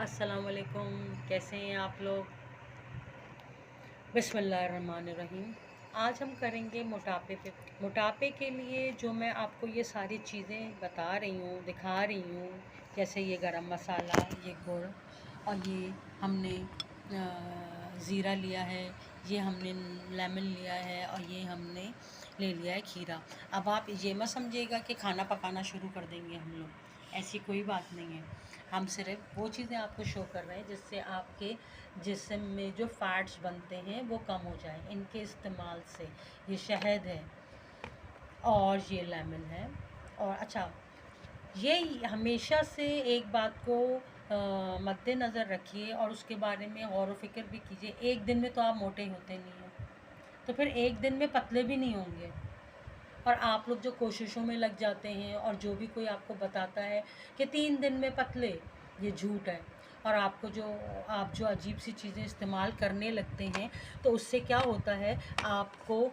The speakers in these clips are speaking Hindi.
अस्सलाम वालेकुम। कैसे हैं आप लोग? बिस्मिल्लाहिर्रहमानिर्रहीम। आज हम करेंगे मोटापे पे। मोटापे के लिए जो मैं आपको ये सारी चीज़ें बता रही हूँ, दिखा रही हूँ, जैसे ये गरम मसाला, ये गुड़ और ये हमने ज़ीरा लिया है, ये हमने लेमन लिया है और ये हमने ले लिया है खीरा। अब आप ये मत समझिएगा कि खाना पकाना शुरू कर देंगे हम लोग, ऐसी कोई बात नहीं है। हम सिर्फ वो चीज़ें आपको शो कर रहे हैं जिससे आपके जिस्म में जो फैट्स बनते हैं वो कम हो जाए इनके इस्तेमाल से। ये शहद है और ये लेमन है। और अच्छा, ये हमेशा से एक बात को मद्देनज़र रखिए और उसके बारे में गौर व फिक्र भी कीजिए। एक दिन में तो आप मोटे होते नहीं हैं, तो फिर एक दिन में पतले भी नहीं होंगे। और आप लोग जो कोशिशों में लग जाते हैं और जो भी कोई आपको बताता है कि 3 दिन में पतले, ये झूठ है। और आपको जो आप जो अजीब सी चीज़ें इस्तेमाल करने लगते हैं तो उससे क्या होता है, आपको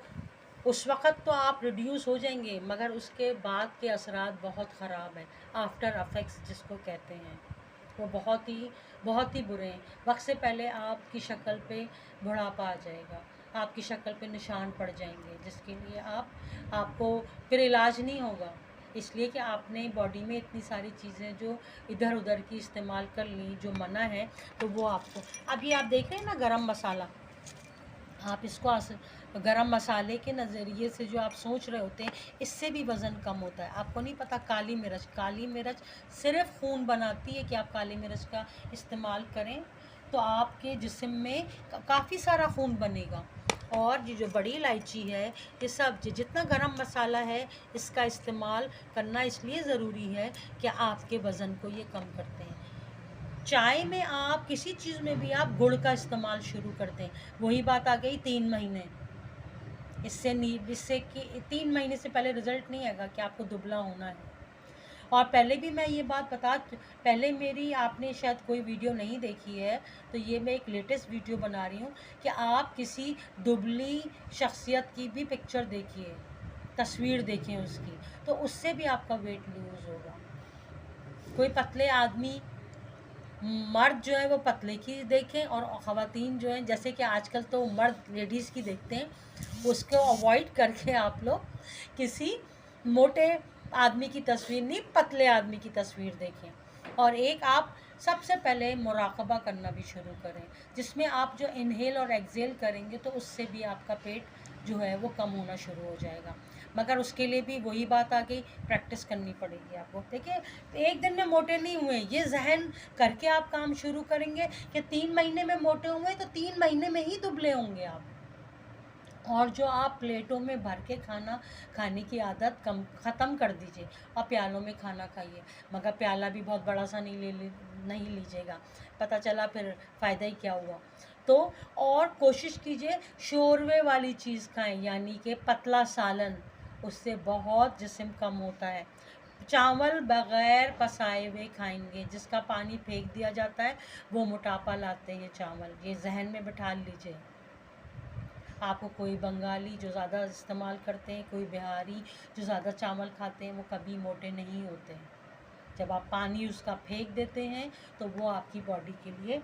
उस वक़्त तो आप रिड्यूस हो जाएंगे मगर उसके बाद के असरात बहुत ख़राब हैं। आफ्टर अफेक्ट्स जिसको कहते हैं वो बहुत ही बुरे हैं। वक्त से पहले आपकी शक्ल पे बुढ़ापा आ जाएगा, आपकी शक्ल पे निशान पड़ जाएंगे जिसके लिए आपको फिर इलाज नहीं होगा। इसलिए कि आपने बॉडी में इतनी सारी चीज़ें जो इधर उधर की इस्तेमाल कर ली जो मना है, तो वो आपको अभी आप देख रहे हैं ना गरम मसाला, आप इसको गरम मसाले के नज़रिए से जो आप सोच रहे होते हैं इससे भी वज़न कम होता है। आपको नहीं पता काली मिर्च सिर्फ खून बनाती है कि आप काली मिर्च का इस्तेमाल करें तो आपके जिस्म में काफ़ी सारा खून बनेगा। और ये जो बड़ी इलायची है, ये सब जितना गरम मसाला है इसका इस्तेमाल करना इसलिए ज़रूरी है कि आपके वज़न को ये कम करते हैं। चाय में आप किसी चीज़ में भी आप गुड़ का इस्तेमाल शुरू कर दें। वही बात आ गई 3 महीने। इससे कि 3 महीने से पहले रिज़ल्ट नहीं आएगा कि आपको दुबला होना है। और पहले भी मैं ये बात पहले मेरी आपने शायद कोई वीडियो नहीं देखी है, तो ये मैं एक लेटेस्ट वीडियो बना रही हूँ कि आप किसी दुबली शख्सियत की भी पिक्चर देखिए, तस्वीर देखें उसकी, तो उससे भी आपका वेट लूज़ होगा। कोई पतले आदमी मर्द जो है वो पतले की देखें और ख़वातीन जो हैं, जैसे कि आजकल तो मर्द लेडीज़ की देखते हैं, उसको अवॉइड करके आप लोग किसी मोटे आदमी की तस्वीर नहीं, पतले आदमी की तस्वीर देखें। और एक आप सबसे पहले मुराक़बा करना भी शुरू करें, जिसमें आप जो इनहेल और एक्सेल करेंगे तो उससे भी आपका पेट जो है वो कम होना शुरू हो जाएगा। मगर उसके लिए भी वही बात आ गई, प्रैक्टिस करनी पड़ेगी आपको। देखिए, एक दिन में मोटे नहीं हुए, ये जहन करके आप काम शुरू करेंगे कि 3 महीने में मोटे हुए तो 3 महीने में ही दुबले होंगे आप। और जो आप प्लेटों में भर के खाना खाने की आदत ख़त्म कर दीजिए और प्यालों में खाना खाइए। मगर प्याला भी बहुत बड़ा सा नहीं लीजिएगा, पता चला फिर फ़ायदा ही क्या हुआ। तो और कोशिश कीजिए शोरवे वाली चीज़ खाएं, यानी कि पतला सालन, उससे बहुत जिस्म कम होता है। चावल बग़ैर पसाए हुए खाएंगे, जिसका पानी फेंक दिया जाता है वो मोटापा लाते हैं चावल, ये जहन में बिठा लीजिए। आपको कोई बंगाली जो ज़्यादा इस्तेमाल करते हैं, कोई बिहारी जो ज़्यादा चावल खाते हैं, वो कभी मोटे नहीं होते हैं। जब आप पानी उसका फेंक देते हैं तो वो आपकी बॉडी के लिए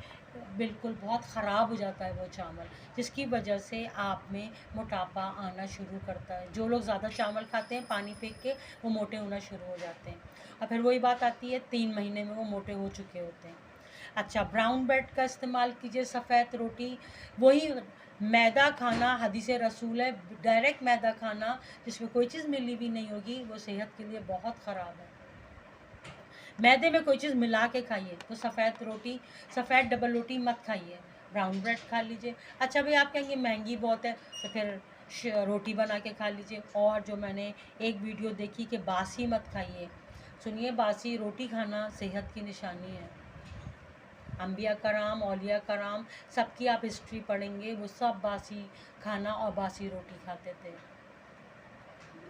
बिल्कुल बहुत ख़राब हो जाता है वो चावल, जिसकी वजह से आप में मोटापा आना शुरू करता है। जो लोग ज़्यादा चावल खाते हैं पानी फेंक के, वो मोटे होना शुरू हो जाते हैं। और फिर वही बात आती है 3 महीने में वो मोटे हो चुके होते हैं। अच्छा, ब्राउन ब्रेड का इस्तेमाल कीजिए, सफ़ेद रोटी, वही मैदा खाना हदीस रसूल है। डायरेक्ट मैदा खाना जिसमें कोई चीज़ मिली भी नहीं होगी वो सेहत के लिए बहुत ख़राब है। मैदे में कोई चीज़ मिला के खाइए, तो सफ़ेद डबल रोटी मत खाइए, ब्राउन ब्रेड खा लीजिए। अच्छा भाई, आप कहेंगे महंगी बहुत है, तो फिर रोटी बना के खा लीजिए। और जो मैंने एक वीडियो देखी कि बासी मत खाइए, सुनिए, बासी रोटी खाना सेहत की निशानी है। अंबिया कराम, औलिया कराम, सबकी आप हिस्ट्री पढ़ेंगे, वो सब बासी खाना और बासी रोटी खाते थे।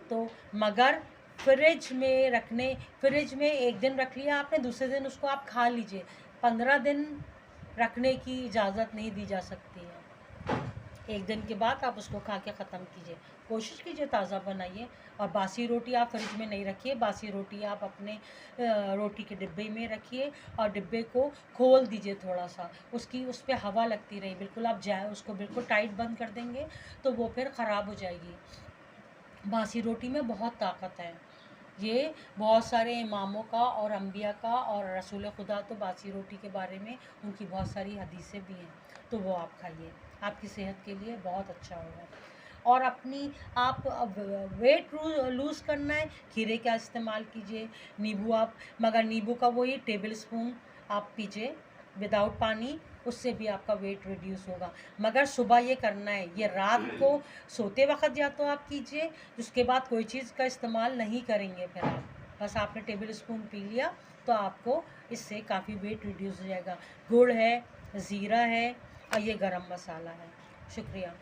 तो मगर फ्रिज में एक दिन रख लिया आपने, दूसरे दिन उसको आप खा लीजिए। 15 दिन रखने की इजाज़त नहीं दी जा सकती है। 1 दिन के बाद आप उसको खा के ख़त्म कीजिए। कोशिश कीजिए ताज़ा बनाइए। और बासी रोटी आप फ्रिज में नहीं रखिए, बासी रोटी आप अपने रोटी के डिब्बे में रखिए और डिब्बे को खोल दीजिए थोड़ा सा, उसकी उस पर हवा लगती रहे बिल्कुल। आप उसको बिल्कुल टाइट बंद कर देंगे तो वो फिर ख़राब हो जाएगी। बासी रोटी में बहुत ताकत है। ये बहुत सारे इमामों का और अंबिया का और रसूल खुदा तो बासी रोटी के बारे में उनकी बहुत सारी हदीसें भी हैं, तो वो आप खाइए, आपकी सेहत के लिए बहुत अच्छा होगा। और अपनी आप वेट लूज़ करना है, खीरे का इस्तेमाल कीजिए, नींबू आप, मगर नींबू का वही टेबल स्पून आप पीजिए विदाउट पानी, उससे भी आपका वेट रिड्यूस होगा। मगर सुबह ये करना है, ये रात को सोते वक्त या तो आप कीजिए, उसके बाद कोई चीज़ का इस्तेमाल नहीं करेंगे फिर आप, बस आपने टेबल स्पून पी लिया तो आपको इससे काफ़ी वेट रिड्यूस हो जाएगा। गुड़ है, ज़ीरा है और ये गरम मसाला है। शुक्रिया।